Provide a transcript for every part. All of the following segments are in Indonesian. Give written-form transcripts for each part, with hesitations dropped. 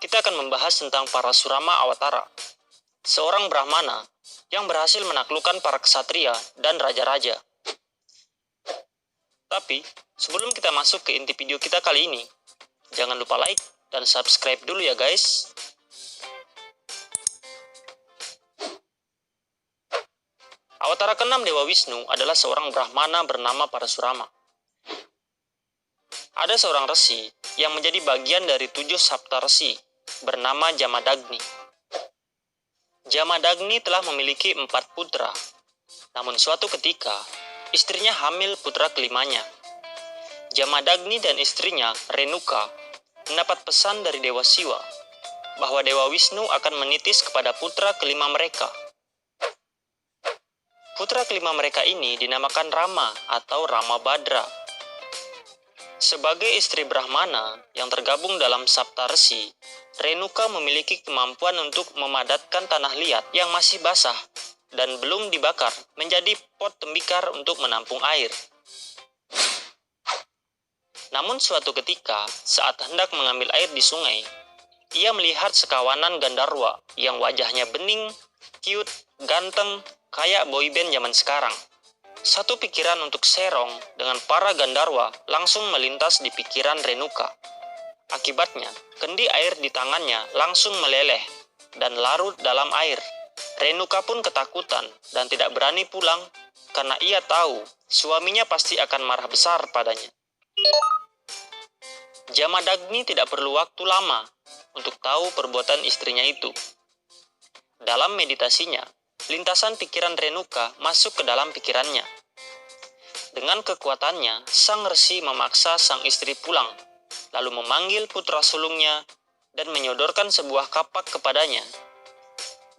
kita akan membahas tentang Parasurama Awatara, seorang Brahmana yang berhasil menaklukkan para ksatria dan raja-raja. Tapi, sebelum kita masuk ke inti video kita kali ini, jangan lupa like dan subscribe dulu ya guys. Awatara ke-6 Dewa Wisnu adalah seorang Brahmana bernama Parasurama. Ada seorang resi yang menjadi bagian dari 7 Sapta Resi bernama Jamadagni. Jamadagni telah memiliki 4 putra, namun suatu ketika istrinya hamil putra kelimanya. Jamadagni dan istrinya Renuka mendapat pesan dari Dewa Siwa bahwa Dewa Wisnu akan menitis kepada putra kelima mereka. Putra kelima mereka ini dinamakan Rama atau Ramabhadra. Sebagai istri Brahmana yang tergabung dalam Sapta Resi, Renuka memiliki kemampuan untuk memadatkan tanah liat yang masih basah dan belum dibakar menjadi pot tembikar untuk menampung air. Namun suatu ketika, saat hendak mengambil air di sungai, ia melihat sekawanan Gandarwa yang wajahnya bening, cute, ganteng, kayak boyband zaman sekarang. Satu pikiran untuk serong dengan para Gandarwa langsung melintas di pikiran Renuka. Akibatnya, kendi air di tangannya langsung meleleh dan larut dalam air. Renuka pun ketakutan dan tidak berani pulang karena ia tahu suaminya pasti akan marah besar padanya. Jamadagni tidak perlu waktu lama untuk tahu perbuatan istrinya itu. Dalam meditasinya, lintasan pikiran Renuka masuk ke dalam pikirannya. Dengan kekuatannya, sang resi memaksa sang istri pulang, lalu memanggil putra sulungnya dan menyodorkan sebuah kapak kepadanya.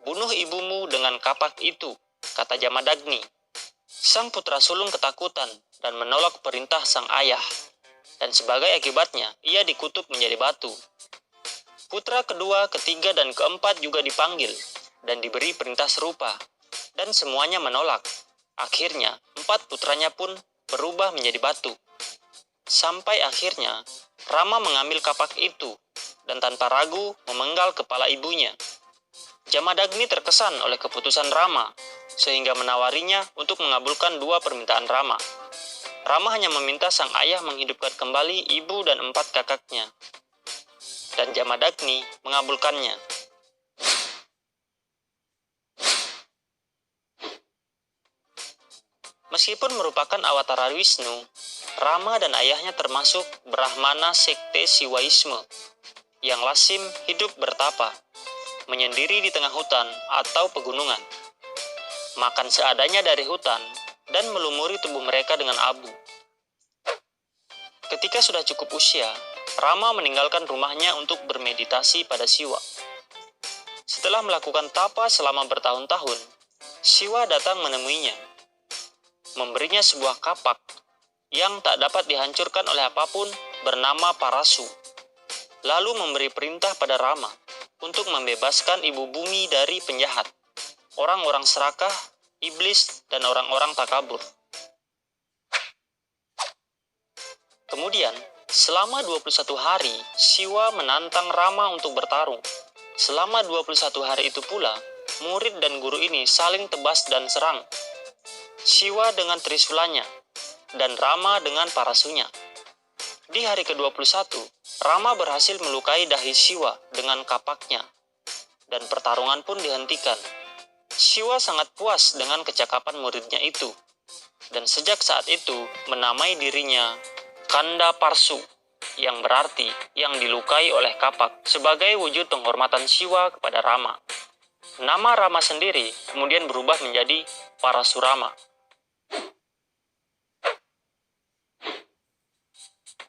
"Bunuh ibumu dengan kapak itu," kata Jamadagni. Sang putra sulung ketakutan dan menolak perintah sang ayah, dan sebagai akibatnya, ia dikutuk menjadi batu. Putra kedua, ketiga, dan keempat juga dipanggil dan diberi perintah serupa, dan semuanya menolak. Akhirnya, 4 putranya pun berubah menjadi batu. Sampai akhirnya, Rama mengambil kapak itu dan tanpa ragu memenggal kepala ibunya. Jamadagni terkesan oleh keputusan Rama, sehingga menawarinya untuk mengabulkan 2 permintaan Rama. Rama hanya meminta sang ayah menghidupkan kembali ibu dan 4 kakaknya, dan Jamadagni mengabulkannya. Meskipun merupakan awatara Wisnu, Rama dan ayahnya termasuk Brahmana sekte Siwaisme yang lazim hidup bertapa, menyendiri di tengah hutan atau pegunungan, makan seadanya dari hutan, dan melumuri tubuh mereka dengan abu. Ketika sudah cukup usia, Rama meninggalkan rumahnya untuk bermeditasi pada Siwa. Setelah melakukan tapa selama bertahun-tahun, Siwa datang menemuinya, memberinya sebuah kapak yang tak dapat dihancurkan oleh apapun bernama Parasu, lalu memberi perintah pada Rama untuk membebaskan ibu bumi dari penjahat, orang-orang serakah, iblis, dan orang-orang takabur. Kemudian, selama 21 hari, Siwa menantang Rama untuk bertarung. Selama 21 hari itu pula, murid dan guru ini saling tebas dan serang. Siwa dengan trisulanya, dan Rama dengan parasunya. Di hari ke-21, Rama berhasil melukai dahi Siwa dengan kapaknya, dan pertarungan pun dihentikan. Siwa sangat puas dengan kecakapan muridnya itu, dan sejak saat itu menamai dirinya Kanda Parsu, yang berarti yang dilukai oleh kapak, sebagai wujud penghormatan Siwa kepada Rama. Nama Rama sendiri kemudian berubah menjadi Parasurama.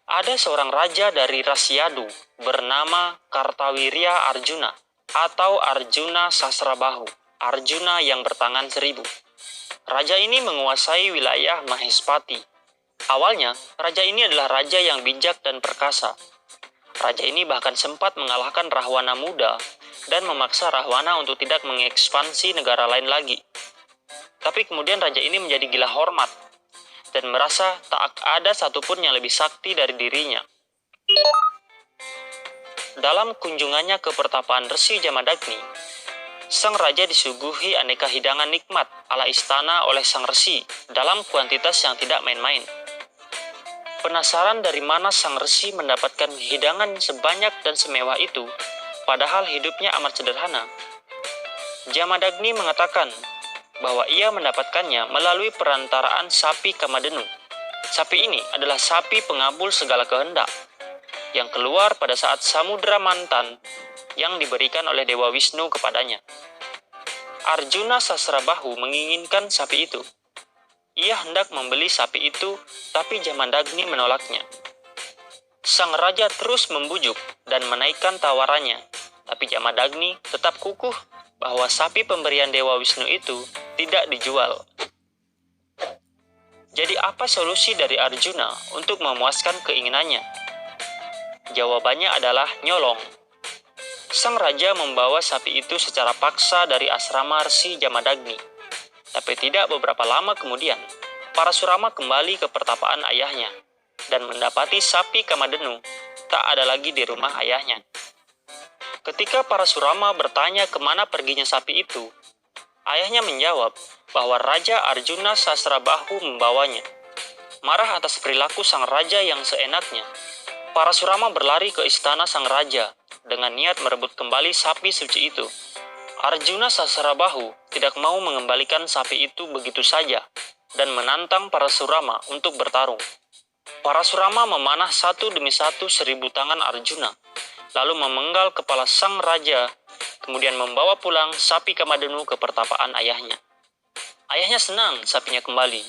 Ada seorang raja dari Rasyadu bernama Kartawirya Arjuna atau Arjuna Sasrabahu, Arjuna yang bertangan 1000. Raja ini menguasai wilayah Mahespati. Awalnya, raja ini adalah raja yang bijak dan perkasa. Raja ini bahkan sempat mengalahkan Rahwana muda dan memaksa Rahwana untuk tidak mengekspansi negara lain lagi. Tapi kemudian raja ini menjadi gila hormat dan merasa tak ada satupun yang lebih sakti dari dirinya. dalam kunjungannya ke pertapaan Resi Jamadagni, sang raja disuguhi aneka hidangan nikmat ala istana oleh sang resi dalam kuantitas yang tidak main-main. Penasaran dari mana sang resi mendapatkan hidangan sebanyak dan semewah itu, padahal hidupnya amat sederhana. Jamadagni mengatakan bahwa ia mendapatkannya melalui perantaraan sapi Kamadenu. Sapi ini adalah sapi pengabul segala kehendak yang keluar pada saat samudra mantan yang diberikan oleh Dewa Wisnu kepadanya. Arjuna Sasrabahu menginginkan sapi itu. Ia hendak membeli sapi itu, tapi Jamadagni menolaknya. Sang raja terus membujuk dan menaikkan tawarannya, tapi Jamadagni tetap kukuh bahwa sapi pemberian Dewa Wisnu itu tidak dijual. Jadi apa solusi dari Arjuna untuk memuaskan keinginannya? Jawabannya adalah nyolong. Sang raja membawa sapi itu secara paksa dari asrama Resi Jamadagni. Tapi tidak beberapa lama kemudian, Parasurama kembali ke pertapaan ayahnya dan mendapati sapi Kamadenu tak ada lagi di rumah ayahnya. Ketika Parasurama bertanya kemana perginya sapi itu, ayahnya menjawab bahwa Raja Arjuna Sasrabahu membawanya. Marah atas perilaku sang raja yang seenaknya, Parasurama berlari ke istana sang raja dengan niat merebut kembali sapi suci itu. Arjuna Sasrabahu tidak mau mengembalikan sapi itu begitu saja dan menantang Parasurama untuk bertarung. Parasurama memanah satu demi satu 1000 tangan Arjuna, lalu memenggal kepala sang raja, kemudian membawa pulang sapi Kamadenu ke pertapaan ayahnya. Ayahnya senang sapinya kembali,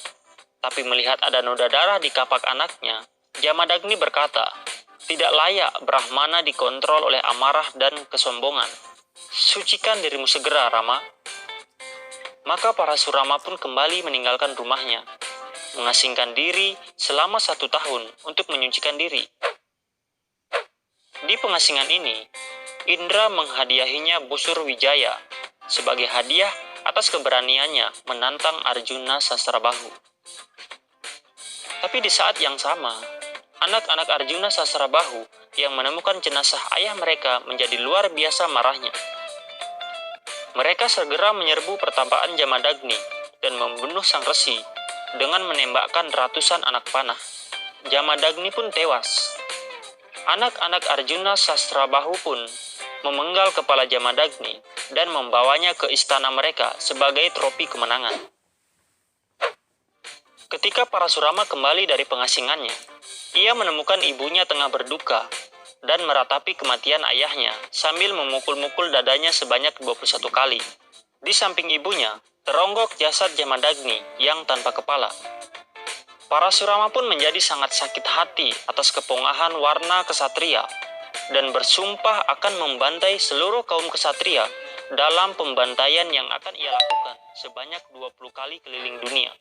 tapi melihat ada noda darah di kapak anaknya, Jamadagni berkata, "Tidak layak Brahmana dikontrol oleh amarah dan kesombongan. Sucikan dirimu segera, Rama." Maka Parasurama pun kembali meninggalkan rumahnya, mengasingkan diri selama 1 tahun untuk menyucikan diri. Di pengasingan ini, Indra menghadiahinya busur Wijaya sebagai hadiah atas keberaniannya menantang Arjuna Sasrabahu. Tapi di saat yang sama, anak-anak Arjuna Sasrabahu yang menemukan jenazah ayah mereka menjadi luar biasa marahnya. Mereka segera menyerbu pertapaan Jamadagni dan membunuh sang resi dengan menembakkan ratusan anak panah. Jamadagni pun tewas. Anak-anak Arjuna Sasrabahu pun memenggal kepala Jamadagni dan membawanya ke istana mereka sebagai trofi kemenangan. Ketika Parasurama kembali dari pengasingannya, ia menemukan ibunya tengah berduka dan meratapi kematian ayahnya sambil memukul-mukul dadanya sebanyak 21 kali. Di samping ibunya, teronggok jasad Jamadagni yang tanpa kepala. Parasurama pun menjadi sangat sakit hati atas kepongahan warna kesatria dan bersumpah akan membantai seluruh kaum kesatria dalam pembantaian yang akan ia lakukan sebanyak 20 kali keliling dunia.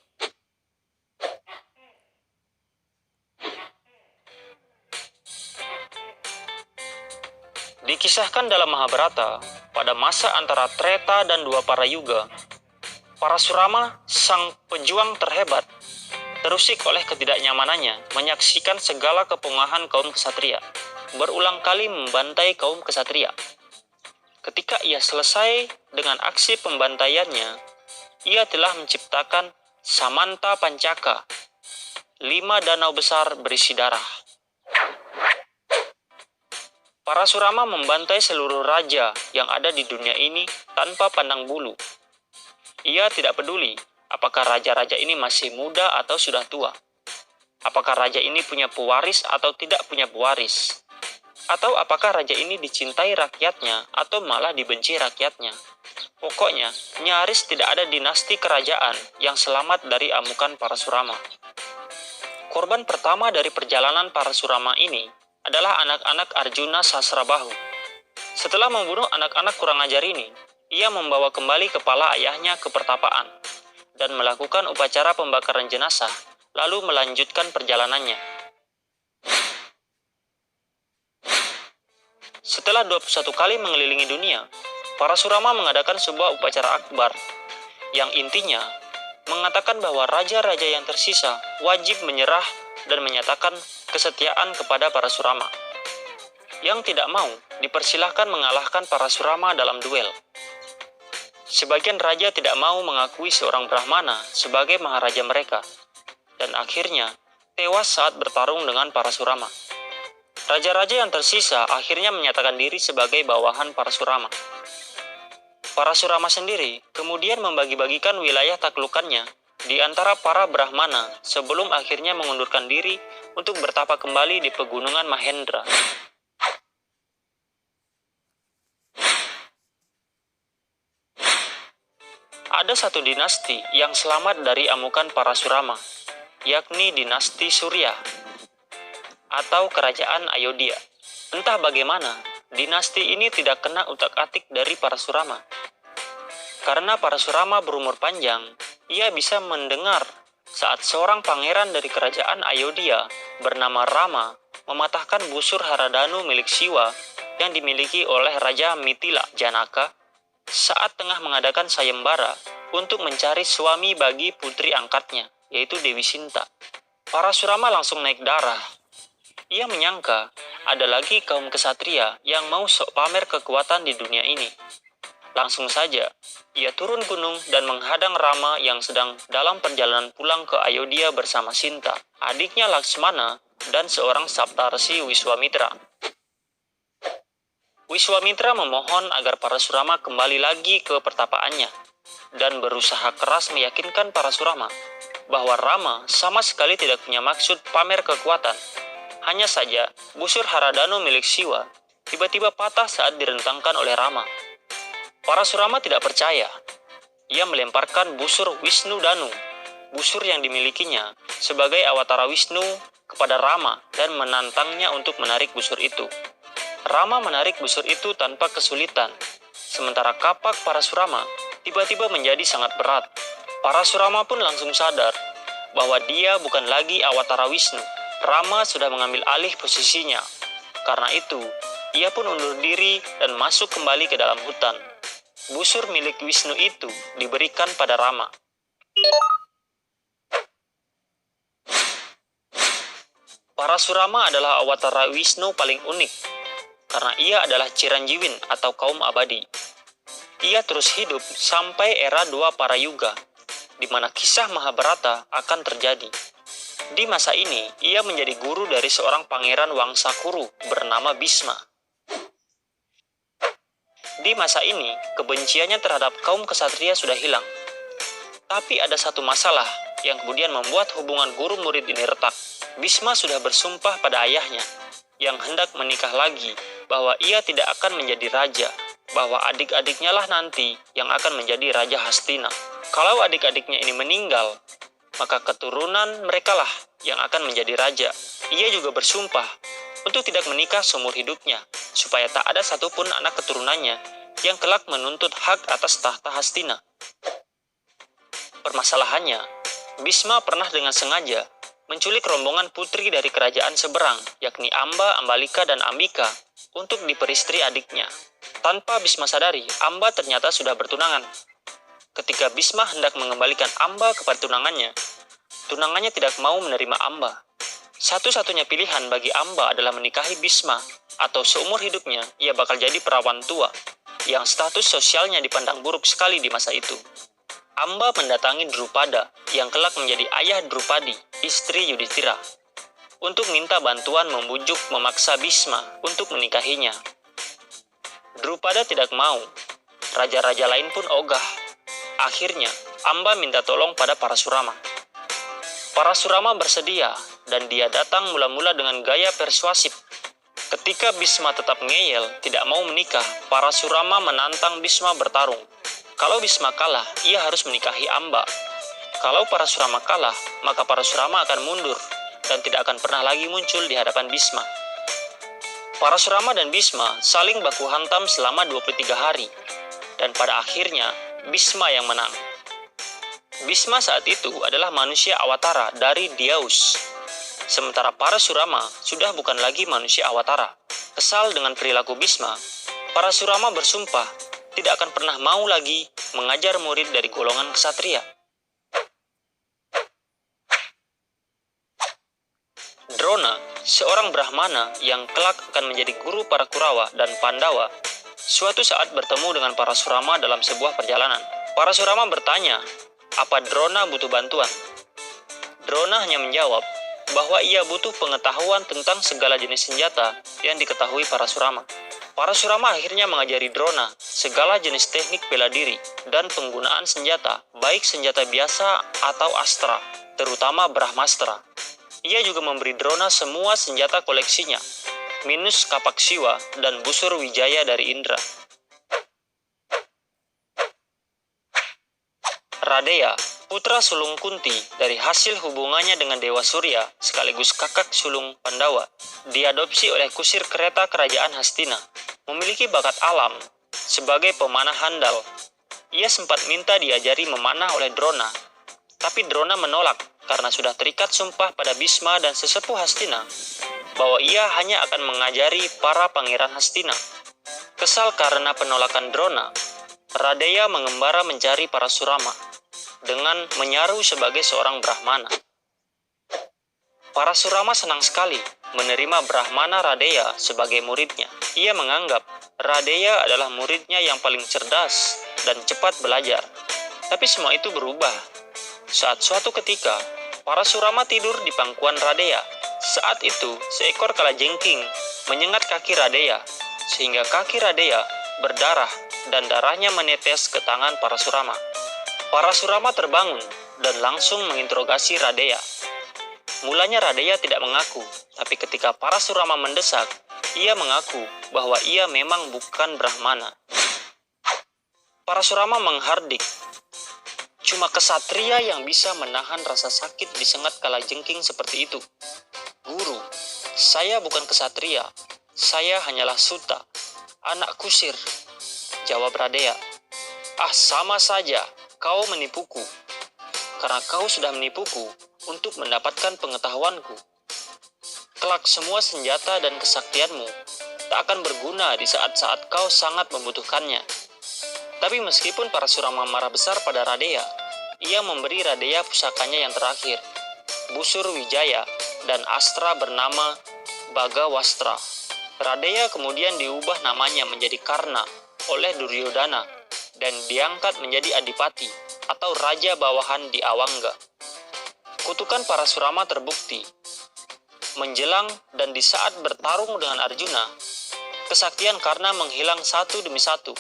Dikisahkan dalam Mahabharata, pada masa antara Treta dan Dwapara Yuga, Parasurama, sang pejuang terhebat, terusik oleh ketidaknyamanannya menyaksikan segala kepongahan kaum kesatria, berulang kali membantai kaum kesatria. Ketika ia selesai dengan aksi pembantaiannya, ia telah menciptakan Samanta Pancaka, 5 danau besar berisi darah. Parasurama membantai seluruh raja yang ada di dunia ini tanpa pandang bulu. Ia tidak peduli apakah raja-raja ini masih muda atau sudah tua. Apakah raja ini punya pewaris atau tidak punya pewaris. Atau apakah raja ini dicintai rakyatnya atau malah dibenci rakyatnya. Pokoknya, nyaris tidak ada dinasti kerajaan yang selamat dari amukan Parasurama. Korban pertama dari perjalanan Parasurama ini adalah anak-anak Arjuna Sasrabahu. Setelah membunuh anak-anak kurang ajar ini, ia membawa kembali kepala ayahnya ke pertapaan dan melakukan upacara pembakaran jenazah, lalu melanjutkan perjalanannya. Setelah 21 kali mengelilingi dunia, Parasurama mengadakan sebuah upacara akbar yang intinya mengatakan bahwa raja-raja yang tersisa wajib menyerah dan menyatakan kesetiaan kepada Parasurama. yang tidak mau dipersilahkan mengalahkan Parasurama dalam duel. Sebagian raja tidak mau mengakui seorang Brahmana sebagai maharaja mereka, dan akhirnya tewas saat bertarung dengan Parasurama. Raja-raja yang tersisa akhirnya menyatakan diri sebagai bawahan Parasurama. Parasurama sendiri kemudian membagi-bagikan wilayah taklukannya di antara para Brahmana sebelum akhirnya mengundurkan diri untuk bertapa kembali di pegunungan Mahendra. Ada satu dinasti yang selamat dari amukan Parasurama, yakni dinasti Surya atau kerajaan Ayodhya. Entah bagaimana, dinasti ini tidak kena utak-atik dari Parasurama. Karena Parasurama berumur panjang, ia bisa mendengar saat seorang pangeran dari kerajaan Ayodhya bernama Rama mematahkan busur Haradanu milik Siwa yang dimiliki oleh Raja Mithila Janaka saat tengah mengadakan sayembara untuk mencari suami bagi putri angkatnya, yaitu Dewi Sinta. Parasurama langsung naik darah. Ia menyangka ada lagi kaum kesatria yang mau sok pamer kekuatan di dunia ini. Langsung saja, ia turun gunung dan menghadang Rama yang sedang dalam perjalanan pulang ke Ayodhya bersama Sinta, adiknya Laksmana, dan seorang Saptarsi Wiswamitra. Wiswamitra memohon agar Parasurama kembali lagi ke pertapaannya dan berusaha keras meyakinkan Parasurama bahwa Rama sama sekali tidak punya maksud pamer kekuatan. Hanya saja, busur Haradanu milik Siwa tiba-tiba patah saat direntangkan oleh Rama. Parasurama tidak percaya. Ia melemparkan busur Wisnu Danu, busur yang dimilikinya sebagai awatara Wisnu, kepada Rama dan menantangnya untuk menarik busur itu. Rama menarik busur itu tanpa kesulitan, sementara kapak Parasurama tiba-tiba menjadi sangat berat. Parasurama pun langsung sadar bahwa dia bukan lagi awatara Wisnu. Rama sudah mengambil alih posisinya. Karena itu, ia pun undur diri dan masuk kembali ke dalam hutan. Busur milik Wisnu itu diberikan pada Rama. Parasurama adalah awatara Wisnu paling unik, karena ia adalah Ciranjiwin atau kaum abadi. Ia terus hidup sampai era dua para yuga, di mana kisah Mahabharata akan terjadi. Di masa ini, ia menjadi guru dari seorang pangeran Wangsa Kuru bernama Bhisma. Di masa ini, kebenciannya terhadap kaum kesatria sudah hilang. Tapi ada satu masalah yang kemudian membuat hubungan guru-murid ini retak. Bhisma sudah bersumpah pada ayahnya yang hendak menikah lagi bahwa ia tidak akan menjadi raja, bahwa adik-adiknya lah nanti yang akan menjadi Raja Hastina. Kalau adik-adiknya ini meninggal, maka keturunan merekalah yang akan menjadi raja. Ia juga bersumpah untuk tidak menikah seumur hidupnya, supaya tak ada satupun anak keturunannya yang kelak menuntut hak atas tahta Hastina. Permasalahannya, Bhisma pernah dengan sengaja menculik rombongan putri dari kerajaan seberang, yakni Amba, Ambalika, dan Ambika, untuk diperistri adiknya. Tanpa Bhisma sadari, Amba ternyata sudah bertunangan. Ketika Bhisma hendak mengembalikan Amba kepada tunangannya tidak mau menerima Amba. Satu-satunya pilihan bagi Amba adalah menikahi Bhisma, atau seumur hidupnya ia bakal jadi perawan tua, yang status sosialnya dipandang buruk sekali di masa itu. Amba mendatangi Drupada, yang kelak menjadi ayah Drupadi, istri Yudhishthira, untuk minta bantuan membujuk memaksa Bhisma untuk menikahinya. Drupada tidak mau. Raja-raja lain pun ogah. Akhirnya, Amba minta tolong pada Parasurama. Parasurama bersedia, dan dia datang mula-mula dengan gaya persuasif. Ketika Bhisma tetap ngeyel, tidak mau menikah, Parasurama menantang Bhisma bertarung. Kalau Bhisma kalah, ia harus menikahi Amba. Kalau Parasurama kalah, maka Parasurama akan mundur dan tidak akan pernah lagi muncul di hadapan Bhisma. Parasurama dan Bhisma saling baku hantam selama 23 hari, dan pada akhirnya Bhisma yang menang. Bhisma saat itu adalah manusia awatara dari Dyaus, sementara Parasurama sudah bukan lagi manusia awatara. Kesal dengan perilaku Bhisma, Parasurama bersumpah tidak akan pernah mau lagi mengajar murid dari golongan ksatria. Drona, seorang Brahmana yang kelak akan menjadi guru para Kurawa dan Pandawa, suatu saat bertemu dengan Parasurama dalam sebuah perjalanan. Parasurama bertanya, apa Drona butuh bantuan? Drona hanya menjawab bahwa ia butuh pengetahuan tentang segala jenis senjata yang diketahui Parasurama. Parasurama akhirnya mengajari Drona segala jenis teknik bela diri dan penggunaan senjata, baik senjata biasa atau astra, terutama Brahmastra. Ia juga memberi Drona semua senjata koleksinya, minus kapak siwa dan busur wijaya dari Indra. Radeya, putra sulung Kunti dari hasil hubungannya dengan Dewa Surya sekaligus kakak sulung Pandawa, diadopsi oleh kusir kereta kerajaan Hastina. Memiliki bakat alam sebagai pemanah handal. Ia sempat minta diajari memanah oleh Drona, tapi Drona menolak karena sudah terikat sumpah pada Bhisma dan sesepuh Hastina bahwa ia hanya akan mengajari para pangeran Hastina. Kesal karena penolakan Drona, Radeya mengembara mencari Parasurama dengan menyaru sebagai seorang Brahmana. Parasurama senang sekali menerima Brahmana Radeya sebagai muridnya. Ia menganggap Radeya adalah muridnya yang paling cerdas dan cepat belajar. Tapi semua itu berubah saat suatu ketika Parasurama tidur di pangkuan Radeya. Saat itu seekor kalajengking menyengat kaki Radeya sehingga kaki Radeya berdarah dan darahnya menetes ke tangan Parasurama. Parasurama terbangun dan langsung menginterogasi Radeya. Mulanya Radeya tidak mengaku, tapi ketika Parasurama mendesak, ia mengaku bahwa ia memang bukan Brahmana. Parasurama menghardik, cuma kesatria yang bisa menahan rasa sakit disengat kalajengking seperti itu. Guru, saya bukan kesatria, saya hanyalah suta, anak kusir, jawab Radeya. Ah, sama saja, kau menipuku, karena kau sudah menipuku untuk mendapatkan pengetahuanku. Kelak semua senjata dan kesaktianmu tak akan berguna di saat-saat kau sangat membutuhkannya. Tapi meskipun Parasurama marah besar pada Radeya, ia memberi Radeya pusakanya yang terakhir, busur wijaya dan astra bernama Bhagawastra. Radeya kemudian diubah namanya menjadi Karna oleh Duryodhana dan diangkat menjadi adipati atau raja bawahan di Awangga. Kutukan Parasurama terbukti. Menjelang dan di saat bertarung dengan Arjuna, kesaktian Karna menghilang satu demi satu.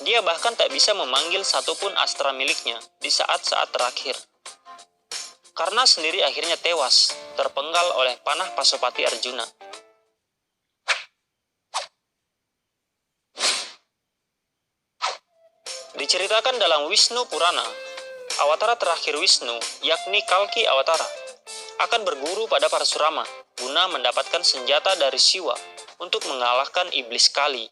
Dia bahkan tak bisa memanggil satupun astra miliknya di saat-saat terakhir. Karna sendiri akhirnya tewas, terpenggal oleh panah Pasopati Arjuna. Diceritakan dalam Wisnu Purana, awatara terakhir Wisnu, yakni Kalki Awatara, akan berguru pada Parasurama guna mendapatkan senjata dari Siwa untuk mengalahkan iblis Kali